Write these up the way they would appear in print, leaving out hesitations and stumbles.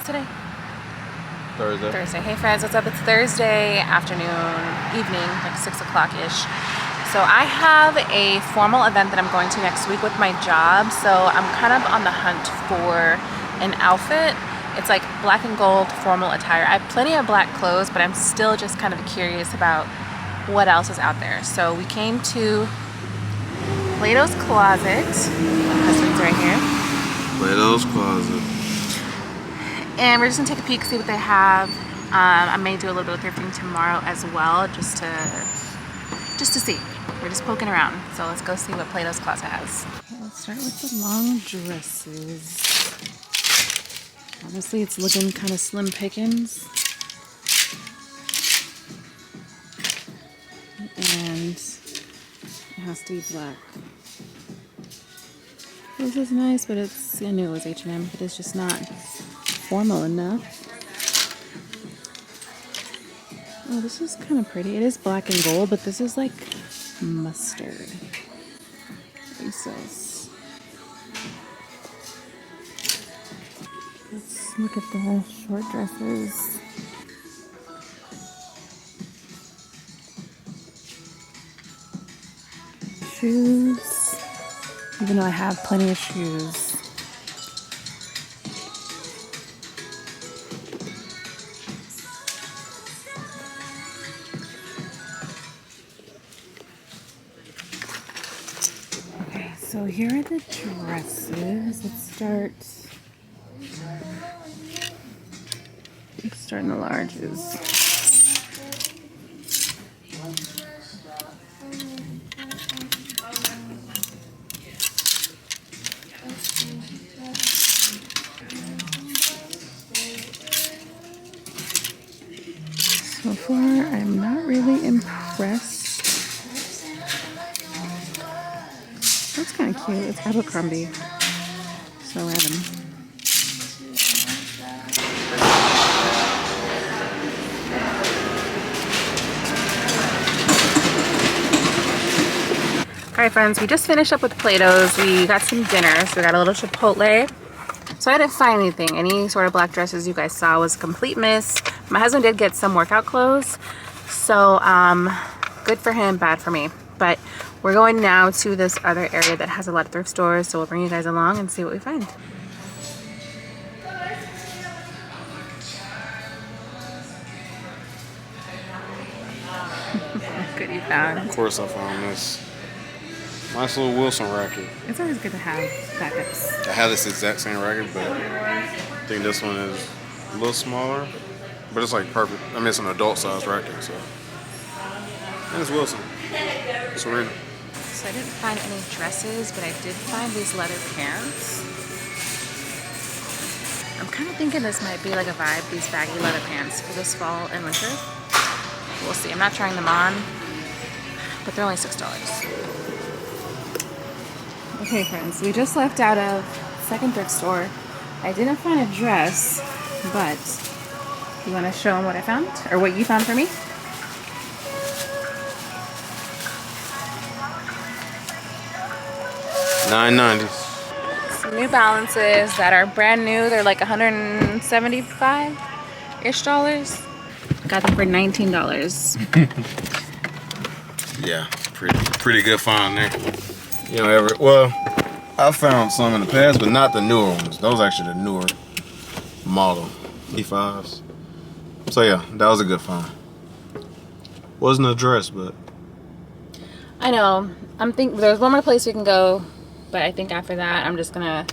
today? Thursday. Thursday. Hey friends, what's up? It's Thursday afternoon, evening, like 6 o'clock-ish. So I have a formal event that I'm going to next week with my job. So I'm kind of on the hunt for an outfit. It's like black and gold formal attire. I have plenty of black clothes, but I'm still just kind of curious about what else is out there. So we came to Plato's Closet. My husband's right here. Plato's Closet. And we're just gonna take a peek, see what they have. I may do a little bit of thrifting tomorrow as well, just to see. We're just poking around. So let's go see what Plato's Closet has. Okay, let's start with the long dresses. Honestly, it's looking kind of slim pickings. And it has to be black. This is nice, but it's, I knew it was H&M, but it's just not formal enough. Oh, this is kind of pretty. It is black and gold, but this is like mustard. Laces. Let's look at the short dresses. Shoes. Even though I have plenty of shoes. Okay, so here are the dresses. Let's start in the larges. So far, I'm not really impressed. That's kind of cute. It's Abercrombie. So random. Alright friends, we just finished up with Plato's. We got some dinner, so we got a little Chipotle. So I didn't find anything. Any sort of black dresses you guys saw was a complete miss. My husband did get some workout clothes. So good for him, bad for me. But we're going now to this other area that has a lot of thrift stores. So we'll bring you guys along and see what we find. What good you found? Of course I found this. Nice little Wilson racket. It's always good to have backups. I have this exact same racket, but I think this one is a little smaller. But it's like perfect. I mean, it's an adult size racket, so. And it's Wilson. Serena. So I didn't find any dresses, but I did find these leather pants. I'm kind of thinking this might be like a vibe, these baggy leather pants for this fall and winter. We'll see. I'm not trying them on, but they're only $6. Okay friends, we just left out of second thrift store. I didn't find a dress, but you want to show them what I found? Or what you found for me? $9.90. Some New Balances that are brand new. They're like $175-ish. Got them for $19. Yeah, pretty good find there. You know, well, I found some in the past, but not the newer ones. Those are actually the newer model E5s. So yeah, that was a good find. Wasn't a dress, but I know. I'm thinking there's one more place we can go, but I think after that I'm just gonna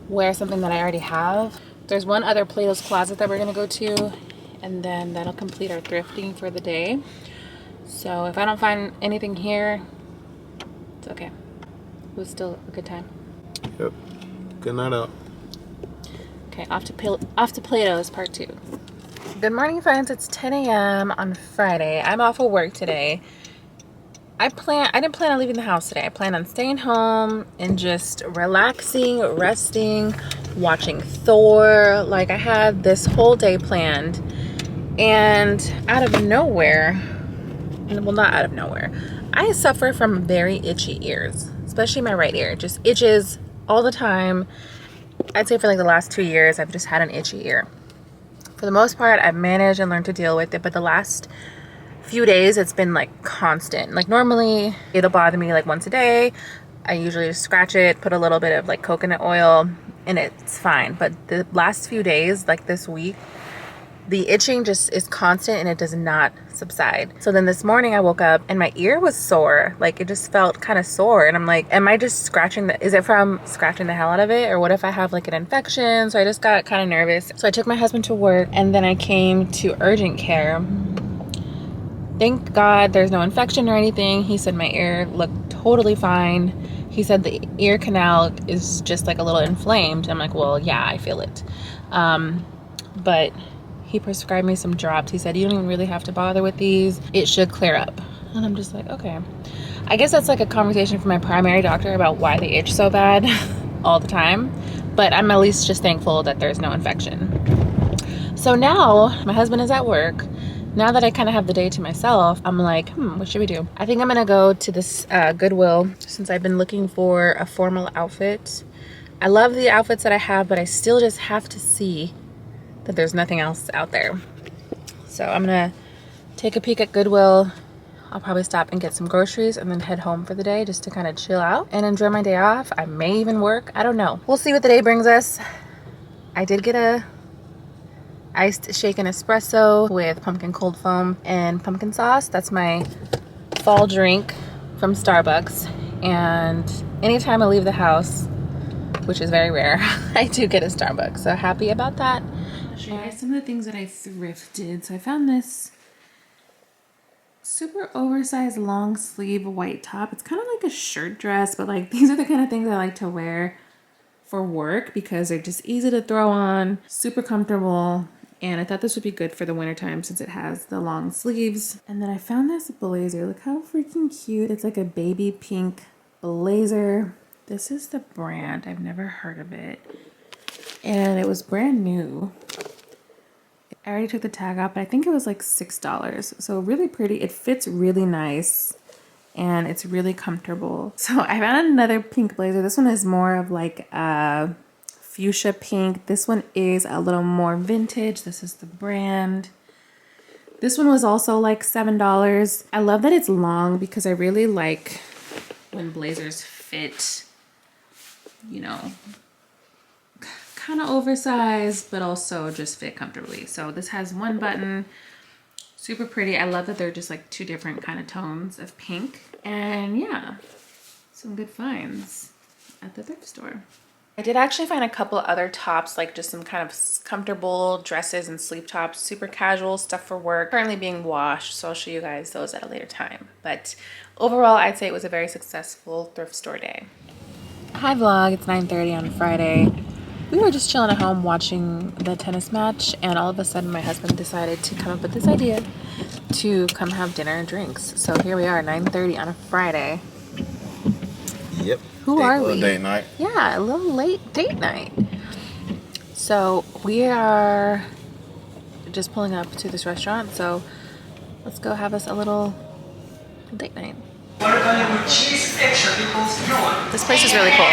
wear something that I already have. There's one other Plato's Closet that we're gonna go to, and then that'll complete our thrifting for the day. So if I don't find anything here, it's okay. It was still a good time. Yep. Good night out. Okay, off to Plato's part 2. Good morning friends, it's 10 a.m. on Friday. I'm off of work today. I didn't plan on leaving the house today. I planned on staying home and just relaxing, resting, watching Thor. Like I had this whole day planned, and out of nowhere, well not out of nowhere, I suffer from very itchy ears, especially my right ear. It just itches all the time. I'd say for like the last 2 years, I've just had an itchy ear. For the most part, I've managed and learned to deal with it, but the last few days, it's been like constant. Like normally, it'll bother me like once a day. I usually just scratch it, put a little bit of like coconut oil, and it's fine. But the last few days, like this week, the itching just is constant and it does not subside. So then this morning I woke up and my ear was sore. Like it just felt kind of sore. And I'm like, am I just scratching is it from scratching the hell out of it? Or what if I have like an infection? So I just got kind of nervous. So I took my husband to work and then I came to urgent care. Thank God there's no infection or anything. He said my ear looked totally fine. He said the ear canal is just like a little inflamed. I'm like, well, yeah, I feel it. But he prescribed me some drops. He said, you don't even really have to bother with these. It should clear up. And I'm just like, okay. I guess that's like a conversation for my primary doctor about why they itch so bad all the time. But I'm at least just thankful that there's no infection. So now my husband is at work. Now that I kind of have the day to myself, I'm like, what should we do? I think I'm gonna go to this Goodwill since I've been looking for a formal outfit. I love the outfits that I have, but I still just have to see that there's nothing else out there. So I'm gonna take a peek at Goodwill. I'll probably stop and get some groceries and then head home for the day just to kind of chill out and enjoy my day off. I may even work, I don't know. We'll see what the day brings us. I did get a iced shaken espresso with pumpkin cold foam and pumpkin sauce. That's my fall drink from Starbucks. And anytime I leave the house, which is very rare, I do get a Starbucks. So happy about that. I'll show you guys some of the things that I thrifted. So I found this super oversized long sleeve white top. It's kind of like a shirt dress, but like these are the kind of things I like to wear for work because they're just easy to throw on, super comfortable. And I thought this would be good for the wintertime since it has the long sleeves. And then I found this blazer. Look how freaking cute. It's like a baby pink blazer. This is the brand. I've never heard of it. And it was brand new. I already took the tag off, but I think it was like $6. So really pretty. It fits really nice and it's really comfortable. So I found another pink blazer. This one is more of like a fuchsia pink. This one is a little more vintage. This is the brand. This one was also like $7. I love that it's long because I really like when blazers fit, you know, kind of oversized, but also just fit comfortably. So this has one button, super pretty. I love that they're just like two different kind of tones of pink. And yeah, some good finds at the thrift store. I did actually find a couple other tops, like just some kind of comfortable dresses and sleep tops, super casual stuff for work, currently being washed. So I'll show you guys those at a later time. But overall, I'd say it was a very successful thrift store day. Hi vlog, it's 9:30 on Friday. We were just chilling at home watching the tennis match, and all of a sudden my husband decided to come up with this idea to come have dinner and drinks. So here we are, 9:30 on a Friday. Yep. Who are we? Date night. Yeah, a little late date night. So we are just pulling up to this restaurant, so let's go have us a little date night. This place is really cool.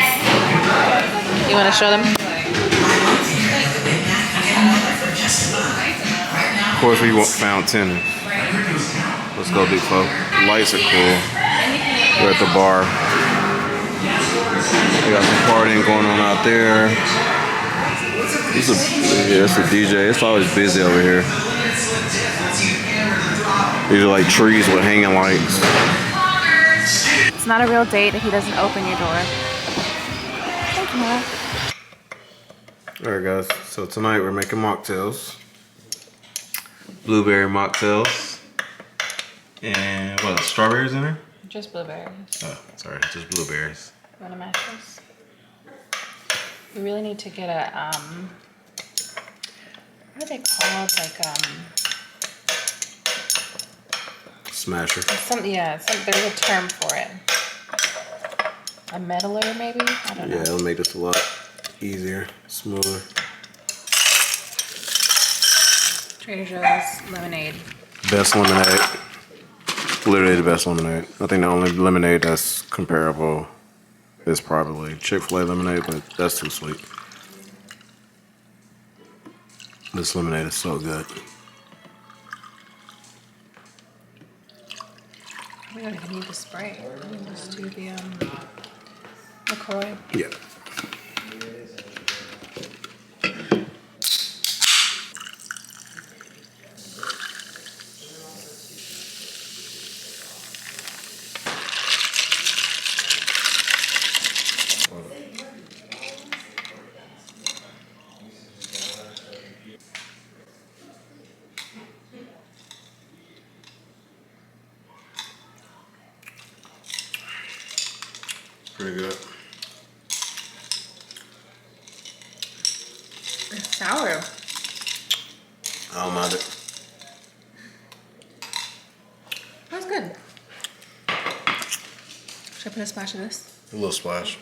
You want to show them? Of course, we found tennis. Let's go, big folk. Lights are cool. We're at the bar. We got some partying going on out there. It's a DJ. It's always busy over here. These are like trees with hanging lights. It's not a real date if he doesn't open your door. Thank you, Mara. Alright guys, so tonight we're making mocktails. Blueberry mocktails. And what, strawberries in there? Just blueberries. Oh, sorry, just blueberries. You want to mash this? We really need to get a, what are they called? Like, Smasher. There's a term for it. A meddler, maybe? I don't know. Yeah, it'll make this a lot easier, smoother. Trader Joe's lemonade. Best lemonade. Literally the best lemonade. I think the only lemonade that's comparable is probably Chick-fil-A lemonade, but that's too sweet. This lemonade is so good. We don't even need the spray. We can just do the LaCroix. Yeah. Pretty good. It's sour. I don't mind it. That's good. Should I put a splash of this? A little splash.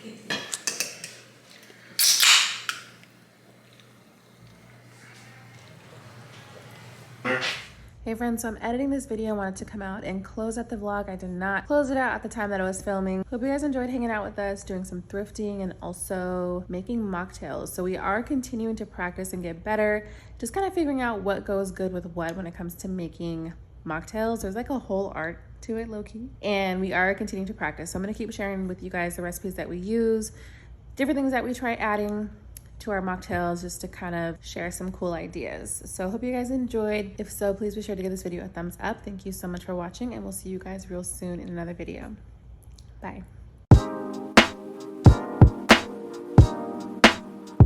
Hey friends, so I'm editing this video. I wanted to come out and close out the vlog. I did not close it out at the time that I was filming. Hope you guys enjoyed hanging out with us, doing some thrifting and also making mocktails. So we are continuing to practice and get better, just kind of figuring out what goes good with what when it comes to making mocktails. There's like a whole art to it, low-key. And we are continuing to practice. So I'm gonna keep sharing with you guys the recipes that we use, different things that we try adding to our mocktails, just to kind of share some cool ideas. So hope you guys enjoyed. If so, please be sure to give this video a thumbs up. Thank you so much for watching, and we'll see you guys real soon in another video. Bye.